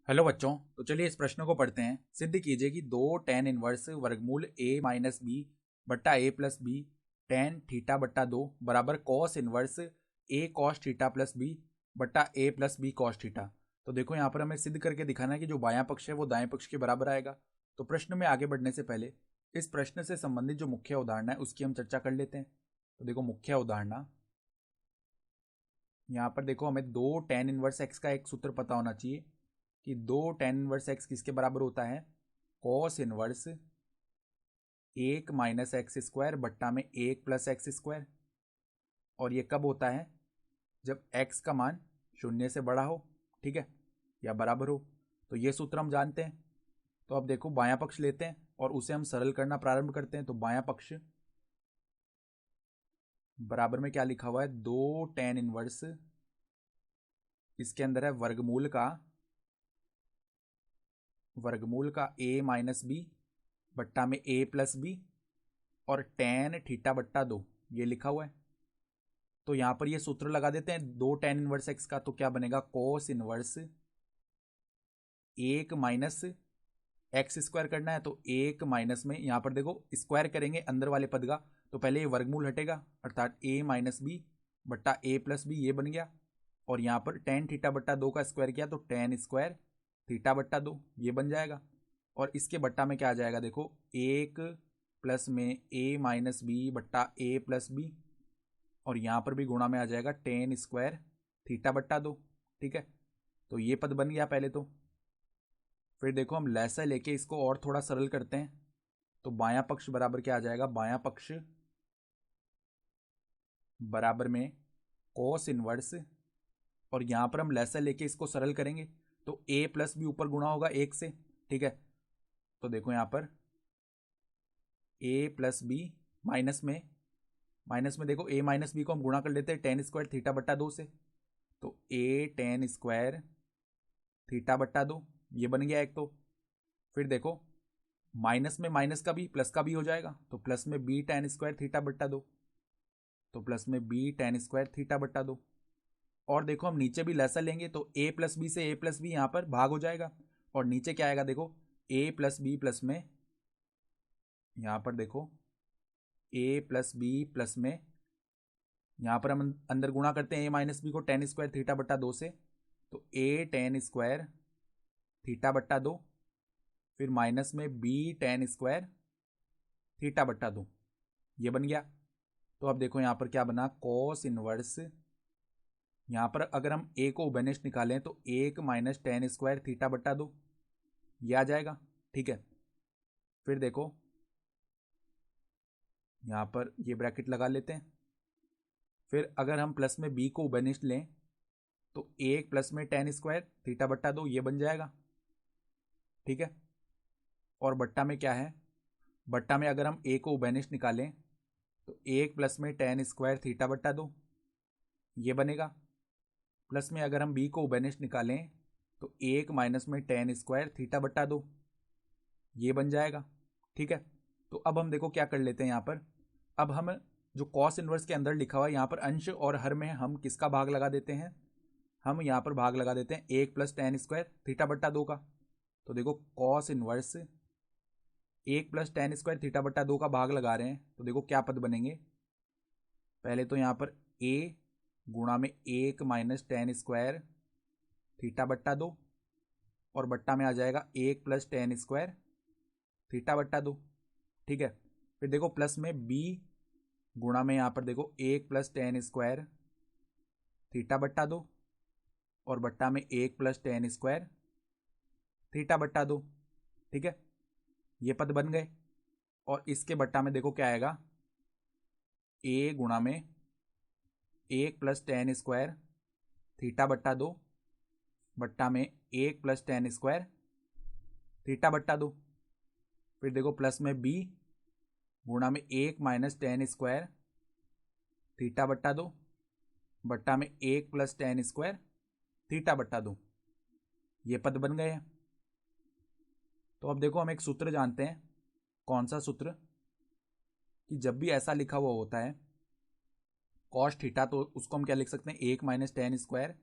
Hello बच्चों। तो चलिए इस प्रश्न को पढ़ते हैं। सिद्ध कीजिए कि दो टेन इनवर्स वर्गमूल a माइनस बी बट्टा a plus B tan theta बट्टा दो बराबर cos inverse a cos theta plus B बट्टा a प्लस बी कॉस थीटा। तो देखो यहाँ पर हमें सिद्ध करके दिखाना है कि जो बायां पक्ष है वो दाएं पक्ष के बराबर आएगा। तो प्रश्न में आगे बढ़ने से पहले इस प्रश्न से संबंधित जो मुख्य उदाहरण है उसकी हम चर्चा कर लेते हैं। तो देखो मुख्य उदाहरण यहाँ पर देखो, हमें दो टेन इनवर्स एक्स का एक सूत्र पता होना चाहिए कि दो टेन इनवर्स एक्स किसके बराबर होता है, कॉस इनवर्स एक माइनस एक्स स्क्वायर बट्टा में एक प्लस एक्स स्क्वायर। और ये कब होता है, जब एक्स का मान शून्य से बड़ा हो, ठीक है, या बराबर हो। तो ये सूत्र हम जानते हैं। तो अब देखो बायां पक्ष लेते हैं और उसे हम सरल करना प्रारंभ करते हैं। तो बायां पक्ष बराबर में क्या लिखा हुआ है, दो टेन इनवर्स, इसके अंदर है वर्गमूल का a माइनस बी बट्टा में a प्लस बी और टेन थीटा बट्टा दो, ये लिखा हुआ है। तो यहां पर ये सूत्र लगा देते हैं दो टेन इनवर्स एक्स का। तो क्या बनेगा, कोस इनवर्स एक माइनस एक्स स्क्वायर करना है तो एक माइनस में यहां पर देखो स्क्वायर करेंगे अंदर वाले पद का, तो पहले ये वर्गमूल हटेगा अर्थात a माइनस बी बट्टा a प्लस बी, ये बन गया। और यहाँ पर टेन थीटा बट्टा दो का स्क्वायर किया तो टेन स्क्वायर थीटा बट्टा दो, ये बन जाएगा। और इसके बट्टा में क्या आ जाएगा, देखो एक प्लस में a माइनस बी बट्टा a प्लस बी, और यहाँ पर भी गुणा में आ जाएगा टेन स्क्वायर थीटा बट्टा दो, ठीक है। तो ये पद बन गया पहले तो। फिर देखो हम लैसा लेके इसको और थोड़ा सरल करते हैं। तो बायां पक्ष बराबर क्या आ जाएगा, बायां पक्ष बराबर में कोस इनवर्स, और यहां पर हम लैसा लेके इसको सरल करेंगे तो a प्लस बी ऊपर गुणा होगा एक से, ठीक है। तो देखो यहां पर a प्लस बी माइनस में देखो a माइनस बी को हम गुणा कर लेते हैं टेन स्क्वायर थीटा बट्टा दो से। तो a टेन स्क्वायर थीटा बट्टा दो, ये बन गया एक तो। फिर देखो माइनस में माइनस का भी प्लस का भी हो जाएगा, तो प्लस में b टेन स्क्वायर थीटा बट्टा दो, तो प्लस में b टेन स्क्वायर थीटा बट्टा दो। और देखो हम नीचे भी लेसा लेंगे तो a प्लस बी से a प्लस बी यहाँ पर भाग हो जाएगा, और नीचे क्या आएगा, देखो a प्लस बी प्लस में, यहाँ पर देखो a प्लस बी प्लस में, यहाँ पर हम अंदर गुणा करते हैं a माइनस बी को टेन स्क्वायर थीटा बट्टा दो से, तो a टेन स्क्वायर थीटा बट्टा दो, फिर माइनस में b टेन स्क्वायर थीटा बट्टा दो, ये बन गया। तो अब देखो यहाँ पर क्या बना, कॉस इनवर्स, यहाँ पर अगर हम a को उभयनिष्ठ निकालें तो एक माइनस टेन स्क्वायर थीटा बट्टा दो, ये आ जाएगा, ठीक है। फिर देखो यहाँ पर ये ब्रैकेट लगा लेते हैं। फिर अगर हम प्लस में b को उभयनिष्ठ लें तो एक प्लस में टेन स्क्वायर थीटा बट्टा दो, ये बन जाएगा, ठीक है। और बट्टा में क्या है, बट्टा में अगर हम a को उभयनिष्ठ निकालें तो एक प्लस में टेन स्क्वायर थीटा बट्टा दो, ये बनेगा। प्लस में अगर हम b को उभयनिष्ठ निकालें तो एक माइनस में टेन स्क्वायर थीटा बट्टा दो, ये बन जाएगा, ठीक है। तो अब हम देखो क्या कर लेते हैं यहाँ पर, अब हम जो कॉस इनवर्स के अंदर लिखा हुआ है यहाँ पर अंश और हर में हम किसका भाग लगा देते हैं, हम यहाँ पर भाग लगा देते हैं एक प्लस टेन स्क्वायर थीटा बट्टा दो का। तो देखो कॉस इनवर्स एक प्लस टेन स्क्वायर थीटा बट्टा दो का भाग लगा रहे हैं, तो देखो क्या पद बनेंगे। पहले तो यहाँ पर a गुणा में एक माइनस टेन स्क्वायर थीटा बट्टा दो, और बट्टा में आ जाएगा एक प्लस टेन स्क्वायर थीटा बट्टा दो, ठीक है। फिर देखो प्लस में b गुणा में यहाँ पर देखो एक प्लस टेन स्क्वायर थीटा बट्टा दो, और बट्टा में एक प्लस टेन स्क्वायर थीटा बट्टा दो, ठीक है। ये पद बन गए। और इसके बट्टा में देखो क्या आएगा, a गुणा में एक प्लस टेन स्क्वायर थीटा बट्टा दो, बट्टा में एक प्लस टेन स्क्वायर थीटा बट्टा दो। फिर देखो प्लस में b गुणा में एक माइनस टेन स्क्वायर थीटा बट्टा दो, बट्टा में एक प्लस टेन स्क्वायर थीटा बट्टा दो, ये पद बन गए हैं। तो अब देखो हम एक सूत्र जानते हैं, कौन सा सूत्र, कि जब भी ऐसा लिखा हुआ होता है कॉस थीटा, तो उसको हम क्या लिख सकते हैं, एक माइनस टेन स्क्वायर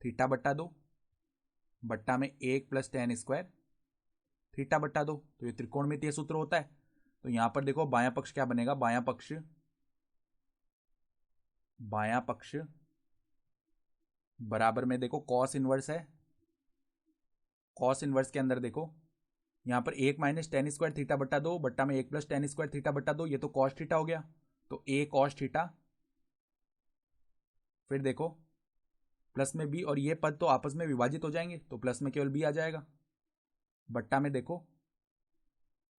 थीटा बट्टा दो बट्टा में 1 प्लस टेन स्क्वायर थीटा बट्टा 2। तो ये त्रिकोणमितीय सूत्र होता है। तो यहां पर देखो बायां पक्ष क्या बनेगा, बायां पक्ष बराबर में देखो कॉस इनवर्स है। कॉस इनवर्स के अंदर देखो यहां पर 1 माइनस टेन स्क्वायर थीटा बट्टा 2 बट्टा में 1 प्लस टेन स्क्वायर थीटा बट्टा 2, ये तो कॉस थीटा हो गया। तो a कॉस थीटा, फिर देखो प्लस में b, और ये पद तो आपस में विभाजित हो जाएंगे तो प्लस में केवल b आ जाएगा। बट्टा में देखो,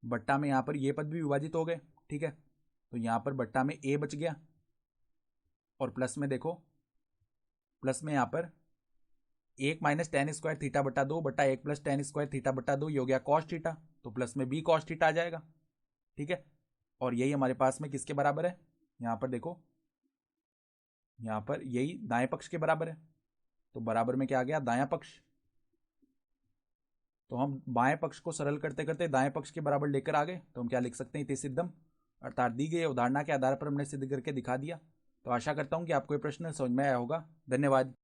बट्टा में यहां पर ये पद भी विभाजित हो गए, ठीक है। तो यहां पर बट्टा में a बच गया, और प्लस में देखो, प्लस में यहां पर 1 माइनस टेन स्क्वायर थीटा बट्टा 2 बट्टा 1 प्लस टेन स्क्वायर थीटा बट्टा 2, ये हो गया कॉस थीटा। तो प्लस में b कॉस थीटा आ जाएगा, ठीक है। और यही हमारे पास में किसके बराबर है, यहां पर देखो, यहां पर यही दाएं पक्ष के बराबर है। तो बराबर में क्या आ गया, दायां पक्ष। तो हम बाएं पक्ष को सरल करते करते दाएं पक्ष के बराबर लेकर आ गए। तो हम क्या लिख सकते हैं, इति सिद्धम, अर्थात दी गई उदाहरणा के आधार पर हमने सिद्ध करके दिखा दिया। तो आशा करता हूं कि आपको ये प्रश्न समझ में आया होगा। धन्यवाद।